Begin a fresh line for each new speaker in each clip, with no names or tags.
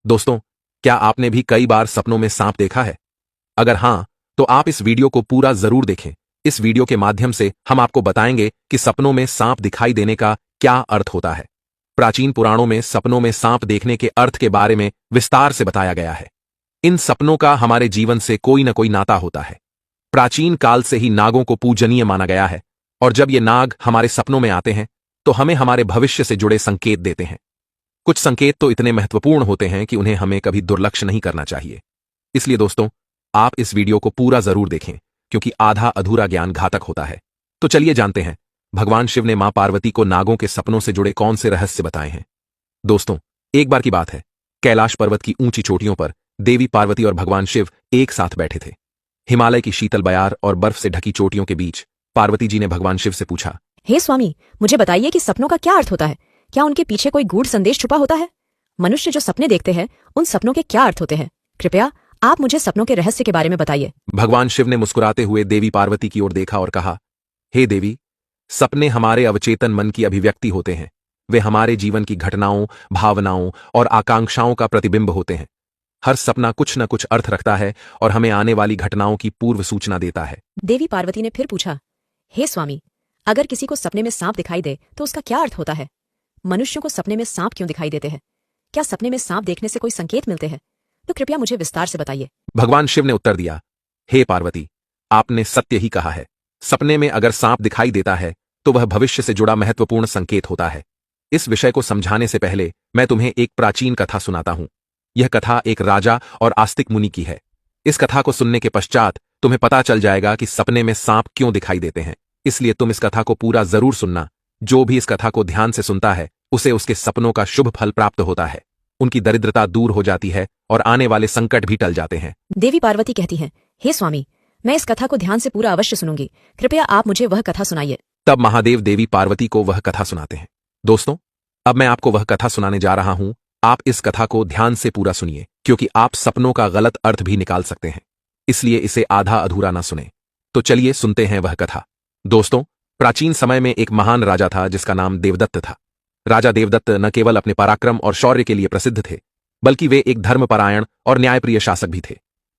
दोस्तों, क्या आपने भी कई बार सपनों में सांप देखा है? अगर हां, तो आप इस वीडियो को पूरा जरूर देखें। इस वीडियो के माध्यम से हम आपको बताएंगे कि सपनों में सांप दिखाई देने का क्या अर्थ होता है। प्राचीन पुराणों में सपनों में सांप देखने के अर्थ के बारे में विस्तार से बताया गया है। इन सपनों का हमारे जीवन से कोई न कोई नाता होता है। प्राचीन काल से ही नागों को पूजनीय माना गया है, और जब ये नाग हमारे सपनों में आते हैं तो हमें हमारे भविष्य से जुड़े संकेत देते हैं। कुछ संकेत तो इतने महत्वपूर्ण होते हैं कि उन्हें हमें कभी दुर्लक्ष्य नहीं करना चाहिए। इसलिए दोस्तों, आप इस वीडियो को पूरा जरूर देखें, क्योंकि आधा अधूरा ज्ञान घातक होता है। तो चलिए जानते हैं, भगवान शिव ने मां पार्वती को नागों के सपनों से जुड़े कौन से रहस्य बताए हैं। दोस्तों, एक बार की बात है, कैलाश पर्वत की ऊंची चोटियों पर देवी पार्वती और भगवान शिव एक साथ बैठे थे। हिमालय की शीतल बयार और बर्फ से ढकी चोटियों के बीच पार्वती जी ने भगवान शिव से पूछा,
हे स्वामी, मुझे बताइए कि सपनों का क्या अर्थ होता है? क्या उनके पीछे कोई गूढ़ संदेश छुपा होता है? मनुष्य जो सपने देखते हैं, उन सपनों के क्या अर्थ होते हैं? कृपया आप मुझे सपनों के रहस्य के बारे में बताइए।
भगवान शिव ने मुस्कुराते हुए देवी पार्वती की ओर देखा और कहा, हे देवी, सपने हमारे अवचेतन मन की अभिव्यक्ति होते हैं। वे हमारे जीवन की घटनाओं, भावनाओं और आकांक्षाओं का प्रतिबिंब होते हैं। हर सपना कुछ न कुछ अर्थ रखता है और हमें आने वाली घटनाओं की पूर्व सूचना देता है।
देवी पार्वती ने फिर पूछा, हे स्वामी, अगर किसी को सपने में सांप दिखाई दे तो उसका क्या अर्थ होता है? मनुष्यों को सपने में सांप क्यों दिखाई देते हैं? क्या सपने में सांप देखने से कोई संकेत मिलते हैं? तो कृपया मुझे विस्तार से बताइए।
भगवान शिव ने उत्तर दिया, हे पार्वती, आपने सत्य ही कहा है। सपने में अगर सांप दिखाई देता है तो वह भविष्य से जुड़ा महत्वपूर्ण संकेत होता है। इस विषय को समझाने से पहले मैं तुम्हें एक प्राचीन कथा सुनाता हूं। यह कथा एक राजा और आस्तिक मुनि की है। इस कथा को सुनने के पश्चात तुम्हें पता चल जाएगा कि सपने में सांप क्यों दिखाई देते हैं। इसलिए तुम इस कथा को पूरा जरूर सुनना। जो भी इस कथा को ध्यान से सुनता है, उसे उसके सपनों का शुभ फल प्राप्त होता है। उनकी दरिद्रता दूर हो जाती है और आने वाले संकट भी टल जाते हैं।
देवी पार्वती कहती हैं, हे स्वामी, मैं इस कथा को ध्यान से पूरा अवश्य सुनूंगी। कृपया आप मुझे वह कथा सुनाइए।
तब महादेव देवी पार्वती को वह कथा सुनाते हैं। दोस्तों, अब मैं आपको वह कथा सुनाने जा रहा हूं। आप इस कथा को ध्यान से पूरा सुनिए, क्योंकि आप सपनों का गलत अर्थ भी निकाल सकते हैं। इसलिए इसे आधा अधूरा ना सुने। तो चलिए सुनते हैं वह कथा। दोस्तों, प्राचीन समय में एक महान राजा था जिसका नाम देवदत्त था। राजा देवदत्त न केवल अपने पराक्रम और शौर्य के लिए प्रसिद्ध थे, बल्कि वे एक धर्मपरायण और न्यायप्रिय शासक भी थे।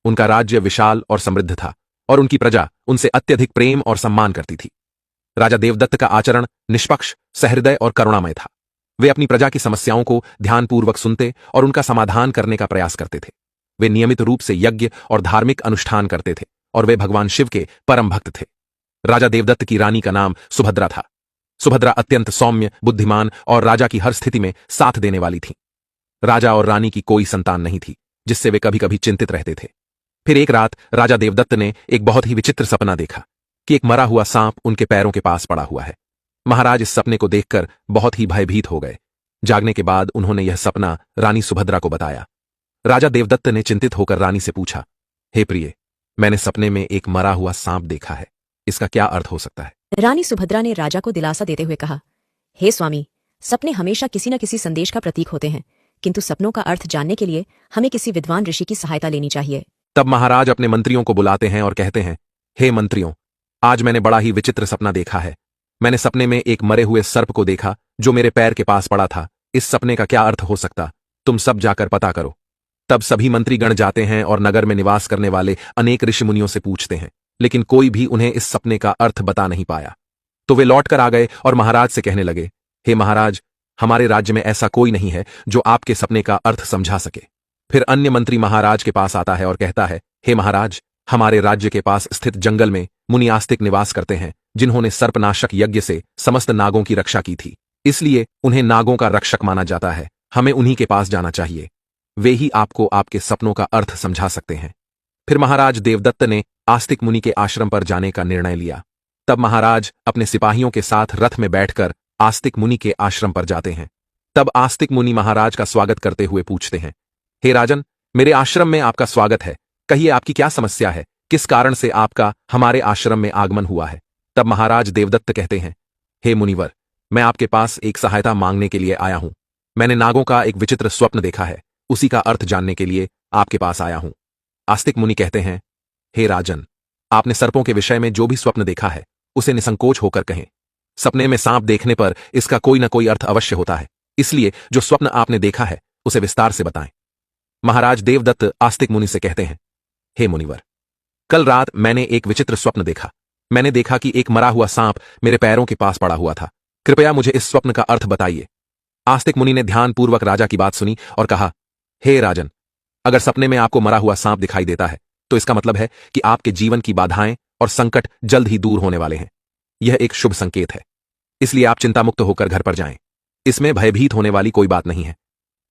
उनका राज्य विशाल और समृद्ध था, और उनकी प्रजा उनसे अत्यधिक प्रेम और सम्मान करती थी। राजा देवदत्त का आचरण निष्पक्ष, सहृदय और करुणामय था। वे अपनी प्रजा की समस्याओं को ध्यानपूर्वक सुनते और उनका समाधान करने का प्रयास करते थे। वे नियमित रूप से यज्ञ और धार्मिक अनुष्ठान करते थे, और वे भगवान शिव के परम भक्त थे। राजा देवदत्त की रानी का नाम सुभद्रा था। सुभद्रा अत्यंत सौम्य, बुद्धिमान और राजा की हर स्थिति में साथ देने वाली थी। राजा और रानी की कोई संतान नहीं थी, जिससे वे कभी कभी चिंतित रहते थे। फिर एक रात राजा देवदत्त ने एक बहुत ही विचित्र सपना देखा कि एक मरा हुआ सांप उनके पैरों के पास पड़ा हुआ है। महाराज इस सपने को देखकर बहुत ही भयभीत हो गए। जागने के बाद उन्होंने यह सपना रानी सुभद्रा को बताया। राजा देवदत्त ने चिंतित होकर रानी से पूछा, हे प्रिय, मैंने सपने में एक मरा हुआ सांप देखा है। इसका क्या अर्थ हो सकता है?
रानी सुभद्रा ने राजा को दिलासा देते हुए कहा, हे स्वामी, सपने हमेशा किसी न किसी संदेश का प्रतीक होते हैं, किंतु सपनों का अर्थ जानने के लिए हमें किसी विद्वान ऋषि की सहायता लेनी चाहिए।
तब महाराज अपने मंत्रियों को बुलाते हैं और कहते हैं, हे मंत्रियों, आज मैंने बड़ा ही विचित्र सपना देखा है। मैंने सपने में एक मरे हुए सर्प को देखा जो मेरे पैर के पास पड़ा था। इस सपने का क्या अर्थ हो सकता? तुम सब जाकर पता करो। तब सभी मंत्रीगण जाते हैं और नगर में निवास करने वाले अनेक ऋषि मुनियों से पूछते हैं, लेकिन कोई भी उन्हें इस सपने का अर्थ बता नहीं पाया। तो वे लौटकर आ गए और महाराज से कहने लगे, हे महाराज, हमारे राज्य में ऐसा कोई नहीं है जो आपके सपने का अर्थ समझा सके। फिर अन्य मंत्री महाराज के पास आता है और कहता है, हे महाराज, हमारे राज्य के पास स्थित जंगल में मुनि आस्तिक निवास करते हैं, जिन्होंने सर्पनाशक यज्ञ से समस्त नागों की रक्षा की थी। इसलिए उन्हें नागों का रक्षक माना जाता है। हमें उन्हीं के पास जाना चाहिए। वे ही आपको आपके सपनों का अर्थ समझा सकते हैं। फिर महाराज देवदत्त ने आस्तिक मुनि के आश्रम पर जाने का निर्णय लिया। तब महाराज अपने सिपाहियों के साथ रथ में बैठकर आस्तिक मुनि के आश्रम पर जाते हैं। तब आस्तिक मुनि महाराज का स्वागत करते हुए पूछते हैं, हे राजन, मेरे आश्रम में आपका स्वागत है। कहिए, आपकी क्या समस्या है? किस कारण से आपका हमारे आश्रम में आगमन हुआ है? तब महाराज देवदत्त कहते हैं, हे मुनिवर, मैं आपके पास एक सहायता मांगने के लिए आया हूं। मैंने नागों का एक विचित्र स्वप्न देखा है, उसी का अर्थ जानने के लिए आपके पास आया हूं। आस्तिक मुनि कहते हैं, हे राजन, आपने सर्पों के विषय में जो भी स्वप्न देखा है उसे निसंकोच होकर कहें। सपने में सांप देखने पर इसका कोई न कोई अर्थ अवश्य होता है, इसलिए जो स्वप्न आपने देखा है उसे विस्तार से बताएं। महाराज देवदत्त आस्तिक मुनि से कहते हैं, हे मुनिवर, कल रात मैंने एक विचित्र स्वप्न देखा। मैंने देखा कि एक मरा हुआ सांप मेरे पैरों के पास पड़ा हुआ था। कृपया मुझे इस स्वप्न का अर्थ बताइए। आस्तिक मुनि ने ध्यानपूर्वक राजा की बात सुनी और कहा, हे राजन, अगर सपने में आपको मरा हुआ सांप दिखाई देता है तो इसका मतलब है कि आपके जीवन की बाधाएं और संकट जल्द ही दूर होने वाले हैं। यह एक शुभ संकेत है, इसलिए आप चिंतामुक्त होकर घर पर जाएं। इसमें भयभीत होने वाली कोई बात नहीं है।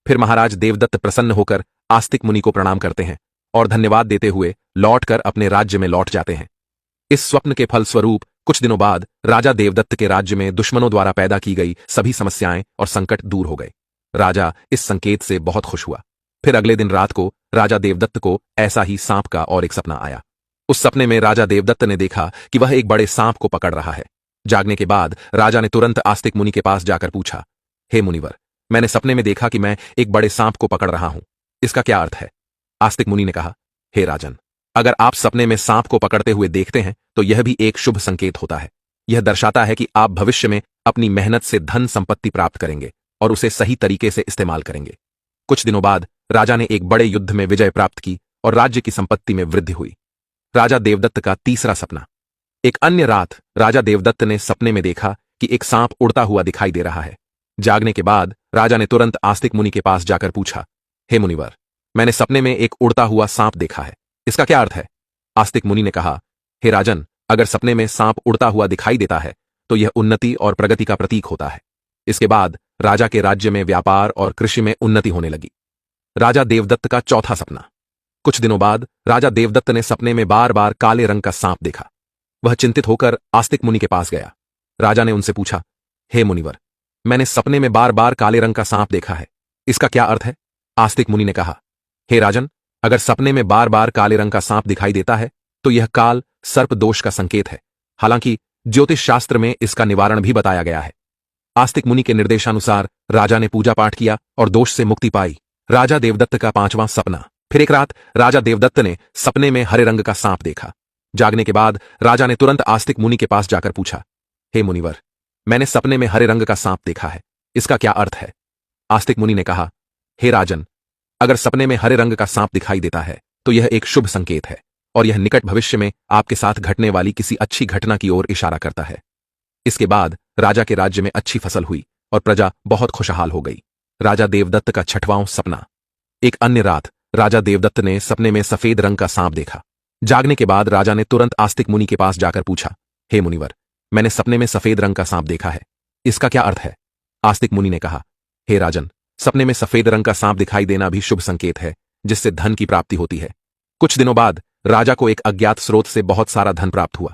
फिर महाराज देवदत्त प्रसन्न होकर आस्तिक मुनि को प्रणाम करते हैं और धन्यवाद देते हुए लौटकर अपने राज्य में लौट जाते हैं। इस स्वप्न के फलस्वरूप कुछ दिनों बाद राजा देवदत्त के राज्य में दुश्मनों द्वारा पैदा की गई सभी समस्याएं और संकट दूर हो गए। राजा इस संकेत से बहुत खुश हुआ। फिर अगले दिन रात को राजा देवदत्त को ऐसा ही सांप का और एक सपना आया। उस सपने में राजा देवदत्त ने देखा कि वह एक बड़े सांप को पकड़ रहा है। जागने के बाद राजा ने तुरंत आस्तिक मुनि के पास जाकर पूछा, हे मुनिवर, मैंने सपने में देखा कि मैं एक बड़े सांप को पकड़ रहा हूं, इसका क्या अर्थ है? आस्तिक मुनि ने कहा, हे राजन, अगर आप सपने में सांप को पकड़ते हुए देखते हैं तो यह भी एक शुभ संकेत होता है। यह दर्शाता है कि आप भविष्य में अपनी मेहनत से धन संपत्ति प्राप्त करेंगे और उसे सही तरीके से इस्तेमाल करेंगे। कुछ दिनों बाद राजा ने एक बड़े युद्ध में विजय प्राप्त की और राज्य की संपत्ति में वृद्धि हुई। राजा देवदत्त का तीसरा सपना। एक अन्य रात राजा देवदत्त ने सपने में देखा कि एक सांप उड़ता हुआ दिखाई दे रहा है। जागने के बाद राजा ने तुरंत आस्तिक मुनि के पास जाकर पूछा, हे मुनिवर, मैंने सपने में एक उड़ता हुआ सांप देखा है, इसका क्या अर्थ है? आस्तिक मुनि ने कहा, हे राजन, अगर सपने में सांप उड़ता हुआ दिखाई देता है तो यह उन्नति और प्रगति का प्रतीक होता है। इसके बाद राजा के राज्य में व्यापार और कृषि में उन्नति होने लगी। राजा देवदत्त का चौथा सपना। कुछ दिनों बाद राजा देवदत्त ने सपने में बार बार काले रंग का सांप देखा। वह चिंतित होकर आस्तिक मुनि के पास गया। राजा ने उनसे पूछा, हे मुनिवर, मैंने सपने में बार बार काले रंग का सांप देखा है, इसका क्या अर्थ है? आस्तिक मुनि ने कहा, हे राजन, अगर सपने में बार बार काले रंग का सांप दिखाई देता है तो यह काल सर्प दोष का संकेत है। हालांकि ज्योतिष शास्त्र में इसका निवारण भी बताया गया है। आस्तिक मुनि के निर्देशानुसार राजा ने पूजा पाठ किया और दोष से मुक्ति पाई। राजा देवदत्त का पांचवां सपना। फिर एक रात राजा देवदत्त ने सपने में हरे रंग का सांप देखा। जागने के बाद राजा ने तुरंत आस्तिक मुनि के पास जाकर पूछा, हे मुनिवर, मैंने सपने में हरे रंग का सांप देखा है, इसका क्या अर्थ है? आस्तिक मुनि ने कहा, हे राजन, अगर सपने में हरे रंग का सांप दिखाई देता है तो यह एक शुभ संकेत है और यह निकट भविष्य में आपके साथ घटने वाली किसी अच्छी घटना की ओर इशारा करता है। इसके बाद राजा के राज्य में अच्छी फसल हुई और प्रजा बहुत खुशहाल हो गई। राजा देवदत्त का छठवां सपना। एक अन्य रात राजा देवदत्त ने सपने में सफेद रंग का सांप देखा। जागने के बाद राजा ने तुरंत आस्तिक मुनि के पास जाकर पूछा, हे मुनिवर, मैंने सपने में सफेद रंग का सांप देखा है, इसका क्या अर्थ है? आस्तिक मुनि ने कहा, हे राजन, सपने में सफेद रंग का सांप दिखाई देना भी शुभ संकेत है, जिससे धन की प्राप्ति होती है। कुछ दिनों बाद राजा को एक अज्ञात स्रोत से बहुत सारा धन प्राप्त हुआ।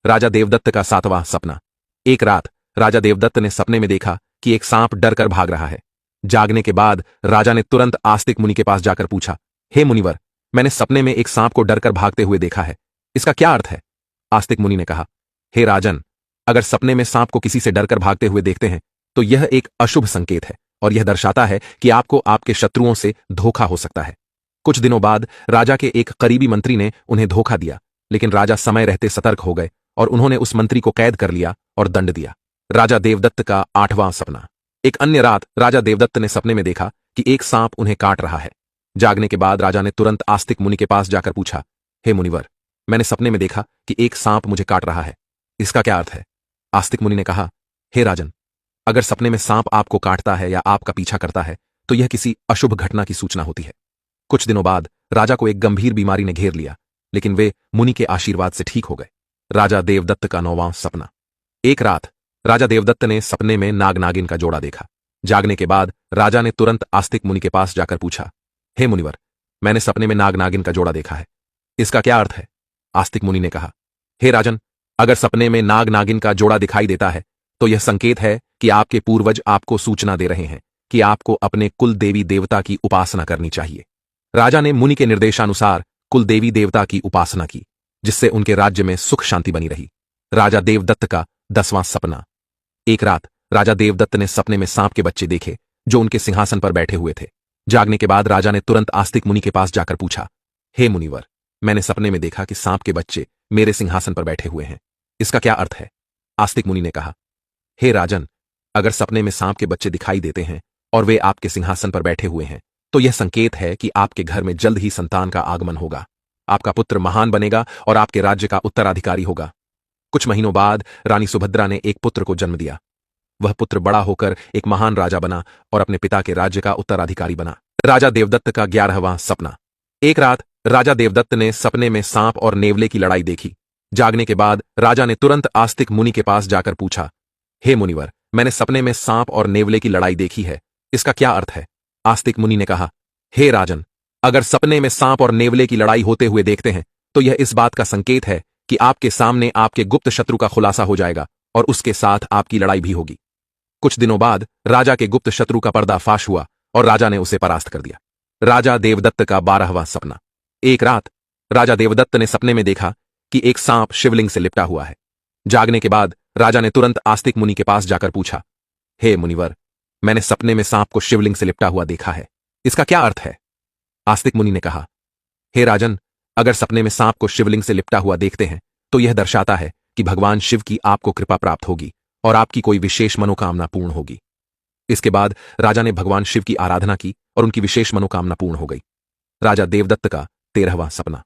राजा देवदत्त का सातवां सपना। एक रात राजा देवदत्त ने सपने में देखा कि एक सांप डरकर भाग रहा है। जागने के बाद राजा ने तुरंत आस्तिक मुनि के पास जाकर पूछा, हे मुनिवर, मैंने सपने में एक सांप को डरकर भागते हुए देखा है, इसका क्या अर्थ है? आस्तिक मुनि ने कहा, हे राजन, अगर सपने में सांप को किसी से डरकर भागते हुए देखते हैं तो यह एक अशुभ संकेत है और यह दर्शाता है कि आपको आपके शत्रुओं से धोखा हो सकता है। कुछ दिनों बाद राजा के एक करीबी मंत्री ने उन्हें धोखा दिया, लेकिन राजा समय रहते सतर्क हो गए और उन्होंने उस मंत्री को कैद कर लिया और दंड दिया। राजा देवदत्त का आठवां सपना। एक अन्य रात राजा देवदत्त ने सपने में देखा कि एक सांप उन्हें काट रहा है। जागने के बाद राजा ने तुरंत आस्तिक मुनि के पास जाकर पूछा, हे मुनिवर, मैंने सपने में देखा कि एक सांप मुझे काट रहा है, इसका क्या अर्थ है? आस्तिक मुनि ने कहा, हे राजन, अगर सपने में सांप आपको काटता है या आपका पीछा करता है तो यह किसी अशुभ घटना की सूचना होती है। कुछ दिनों बाद राजा को एक गंभीर बीमारी ने घेर लिया, लेकिन वे मुनि के आशीर्वाद से ठीक हो गए। राजा देवदत्त का नौवां सपना। एक रात राजा देवदत्त ने सपने में नाग नागिन का जोड़ा देखा। जागने के बाद राजा ने तुरंत आस्तिक मुनि के पास जाकर पूछा, हे मुनिवर, मैंने सपने में नाग नागिन का जोड़ा देखा है, इसका क्या अर्थ है? आस्तिक मुनि ने कहा, हे राजन, अगर सपने में नाग नागिन का जोड़ा दिखाई देता है तो यह संकेत है कि आपके पूर्वज आपको सूचना दे रहे हैं कि आपको अपने कुल देवी देवता की उपासना करनी चाहिए। राजा ने मुनि के निर्देशानुसार कुल देवी देवता की उपासना की, जिससे उनके राज्य में सुख शांति बनी रही। राजा देवदत्त का 10वां सपना। एक रात राजा देवदत्त ने सपने में सांप के बच्चे देखे जो उनके सिंहासन पर बैठे हुए थे। जागने के बाद राजा ने तुरंत आस्तिक मुनि के पास जाकर पूछा, हे मुनिवर, मैंने सपने में देखा कि सांप के बच्चे मेरे सिंहासन पर बैठे हुए हैं, इसका क्या अर्थ है? आस्तिक मुनि ने कहा, हे राजन, अगर सपने में सांप के बच्चे दिखाई देते हैं और वे आपके सिंहासन पर बैठे हुए हैं तो यह संकेत है कि आपके घर में जल्द ही संतान का आगमन होगा। आपका पुत्र महान बनेगा और आपके राज्य का उत्तराधिकारी होगा। कुछ महीनों बाद रानी सुभद्रा ने एक पुत्र को जन्म दिया। वह पुत्र बड़ा होकर एक महान राजा बना और अपने पिता के राज्य का उत्तराधिकारी बना। राजा देवदत्त का 11वां सपना। एक रात राजा देवदत्त ने सपने में सांप और नेवले की लड़ाई देखी। जागने के बाद राजा ने तुरंत आस्तिक मुनि के पास जाकर पूछा, हे मुनिवर, मैंने सपने में सांप और नेवले की लड़ाई देखी है, इसका क्या अर्थ है? आस्तिक मुनि ने कहा, हे राजन, अगर सपने में सांप और नेवले की लड़ाई होते हुए देखते हैं तो यह इस बात का संकेत है कि आपके सामने आपके गुप्त शत्रु का खुलासा हो जाएगा और उसके साथ आपकी लड़ाई भी होगी। कुछ दिनों बाद राजा के गुप्त शत्रु का पर्दाफाश हुआ और राजा ने उसे परास्त कर दिया। राजा देवदत्त का 12वां सपना। एक रात राजा देवदत्त ने सपने में देखा कि एक सांप शिवलिंग से लिपटा हुआ है। जागने के बाद राजा ने तुरंत आस्तिक मुनि के पास जाकर पूछा, हे मुनिवर, मैंने सपने में सांप को शिवलिंग से लिपटा हुआ देखा है, इसका क्या अर्थ है? आस्तिक मुनि ने कहा, हे राजन, अगर सपने में सांप को शिवलिंग से लिपटा हुआ देखते हैं तो यह दर्शाता है कि भगवान शिव की आपको कृपा प्राप्त होगी और आपकी कोई विशेष मनोकामना पूर्ण होगी। इसके बाद राजा ने भगवान शिव की आराधना की और उनकी विशेष मनोकामना पूर्ण हो गई। राजा देवदत्त का 13वां सपना।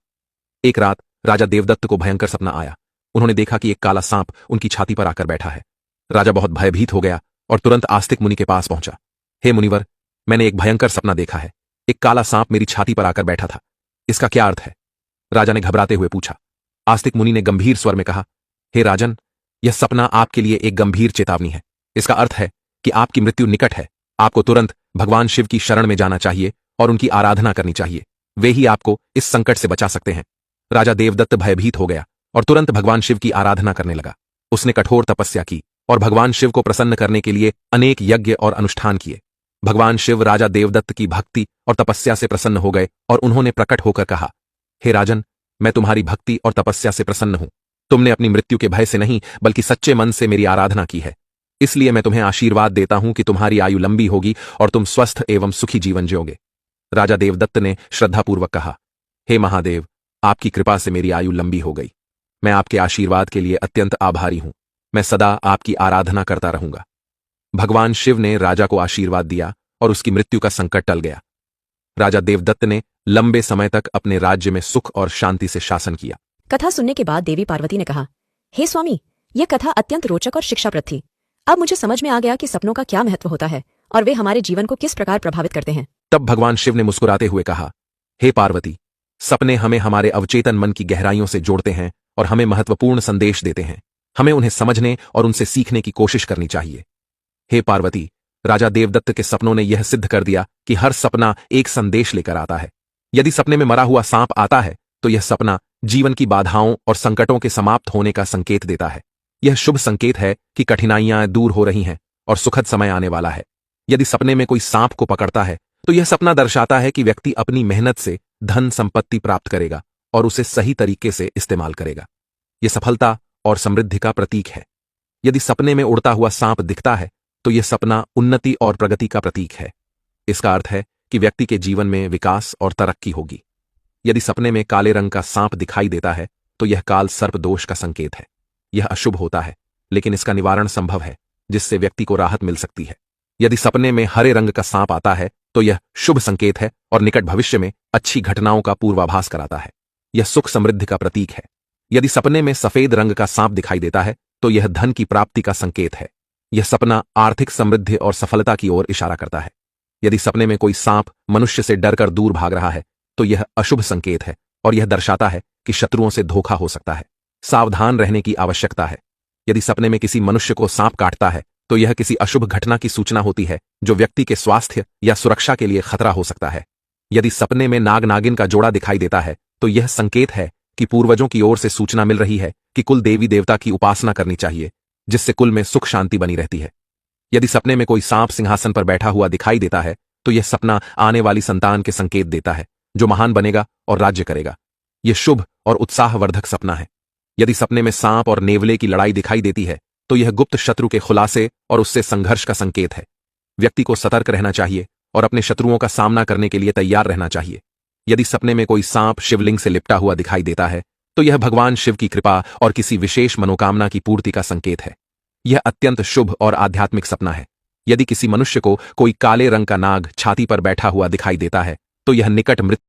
एक रात राजा देवदत्त को भयंकर सपना आया। उन्होंने देखा कि एक काला सांप उनकी छाती पर आकर बैठा है। राजा बहुत भयभीत हो गया और तुरंत आस्तिक मुनि के पास पहुंचा। हे मुनिवर, मैंने एक भयंकर सपना देखा है, एक काला सांप मेरी छाती पर आकर बैठा था, इसका क्या अर्थ है? राजा ने घबराते हुए पूछा। आस्तिक मुनि ने गंभीर स्वर में कहा, हे राजन, यह सपना आपके लिए एक गंभीर चेतावनी है। इसका अर्थ है कि आपकी मृत्यु निकट है। आपको तुरंत भगवान शिव की शरण में जाना चाहिए और उनकी आराधना करनी चाहिए। वे ही आपको इस संकट से बचा सकते हैं। राजा देवदत्त भयभीत हो गया और तुरंत भगवान शिव की आराधना करने लगा। उसने कठोर तपस्या की और भगवान शिव को प्रसन्न करने के लिए अनेक यज्ञ और अनुष्ठान किए। भगवान शिव राजा देवदत्त की भक्ति और तपस्या से प्रसन्न हो गए और उन्होंने प्रकट होकर कहा, हे राजन, मैं तुम्हारी भक्ति और तपस्या से प्रसन्न हूं। तुमने अपनी मृत्यु के भय से नहीं बल्कि सच्चे मन से मेरी आराधना की है, इसलिए मैं तुम्हें आशीर्वाद देता हूं कि तुम्हारी आयु लंबी होगी और तुम स्वस्थ एवं सुखी जीवन जियोगे। राजा देवदत्त ने श्रद्धापूर्वक कहा, हे महादेव, आपकी कृपा से मेरी आयु लंबी हो गई। मैं आपके आशीर्वाद के लिए अत्यंत आभारी हूं। मैं सदा आपकी आराधना करता रहूंगा। भगवान शिव ने राजा को आशीर्वाद दिया और उसकी मृत्यु का संकट टल गया। राजा देवदत्त ने लंबे समय तक अपने राज्य में सुख और शांति से शासन किया।
कथा सुनने के बाद देवी पार्वती ने कहा, हे स्वामी, यह कथा अत्यंत रोचक और शिक्षाप्रद थी। अब मुझे समझ में आ गया कि सपनों का क्या महत्व होता है और वे हमारे जीवन को किस प्रकार प्रभावित करते हैं।
तब भगवान शिव ने मुस्कुराते हुए कहा, हे पार्वती, सपने हमें हमारे अवचेतन मन की गहराइयों से जोड़ते हैं और हमें महत्वपूर्ण संदेश देते हैं। हमें उन्हें समझने और उनसे सीखने की कोशिश करनी चाहिए। हे पार्वती, राजा देवदत्त के सपनों ने यह सिद्ध कर दिया कि हर सपना एक संदेश लेकर आता है। यदि सपने में मरा हुआ सांप आता है तो यह सपना जीवन की बाधाओं और संकटों के समाप्त होने का संकेत देता है। यह शुभ संकेत है कि कठिनाइयां दूर हो रही हैं और सुखद समय आने वाला है। यदि सपने में कोई सांप को पकड़ता है तो यह सपना दर्शाता है कि व्यक्ति अपनी मेहनत से धन संपत्ति प्राप्त करेगा और उसे सही तरीके से इस्तेमाल करेगा। यह सफलता और समृद्धि का प्रतीक है। यदि सपने में उड़ता हुआ सांप दिखता है तो यह सपना उन्नति और प्रगति का प्रतीक है। इसका अर्थ है कि व्यक्ति के जीवन में विकास और तरक्की होगी। यदि सपने में काले रंग का सांप दिखाई देता है तो यह काल सर्प दोष का संकेत है। यह अशुभ होता है, लेकिन इसका निवारण संभव है, जिससे व्यक्ति को राहत मिल सकती है। यदि सपने में हरे रंग का सांप आता है तो यह शुभ संकेत है और निकट भविष्य में अच्छी घटनाओं का पूर्वाभास कराता है। यह सुख समृद्धि का प्रतीक है। यदि सपने में सफेद रंग का सांप दिखाई देता है तो यह धन की प्राप्ति का संकेत है। यह सपना आर्थिक समृद्धि और सफलता की ओर इशारा करता है। यदि सपने में कोई सांप मनुष्य से डरकर दूर भाग रहा है तो यह अशुभ संकेत है और यह दर्शाता है कि शत्रुओं से धोखा हो सकता है। सावधान रहने की आवश्यकता है। यदि सपने में किसी मनुष्य को सांप काटता है तो यह किसी अशुभ घटना की सूचना होती है जो व्यक्ति के स्वास्थ्य या सुरक्षा के लिए खतरा हो सकता है। यदि सपने में नाग नागिन का जोड़ा दिखाई देता है तो यह संकेत है कि पूर्वजों की ओर से सूचना मिल रही है कि कुल देवी देवता की उपासना करनी चाहिए, जिससे कुल में सुख शांति बनी रहती है। यदि सपने में कोई सांप सिंहासन पर बैठा हुआ दिखाई देता है तो यह सपना आने वाली संतान के संकेत देता है, जो महान बनेगा और राज्य करेगा। यह शुभ और उत्साहवर्धक सपना है। यदि सपने में सांप और नेवले की लड़ाई दिखाई देती है तो यह गुप्त शत्रु के खुलासे और उससे संघर्ष का संकेत है। व्यक्ति को सतर्क रहना चाहिए और अपने शत्रुओं का सामना करने के लिए तैयार रहना चाहिए। यदि सपने में कोई सांप शिवलिंग से लिपटा हुआ दिखाई देता है तो यह भगवान शिव की कृपा और किसी विशेष मनोकामना की पूर्ति का संकेत है। यह अत्यंत शुभ और आध्यात्मिक सपना है। यदि किसी मनुष्य को कोई काले रंग का नाग छाती पर बैठा हुआ दिखाई देता है तो यह निकट मृत्यु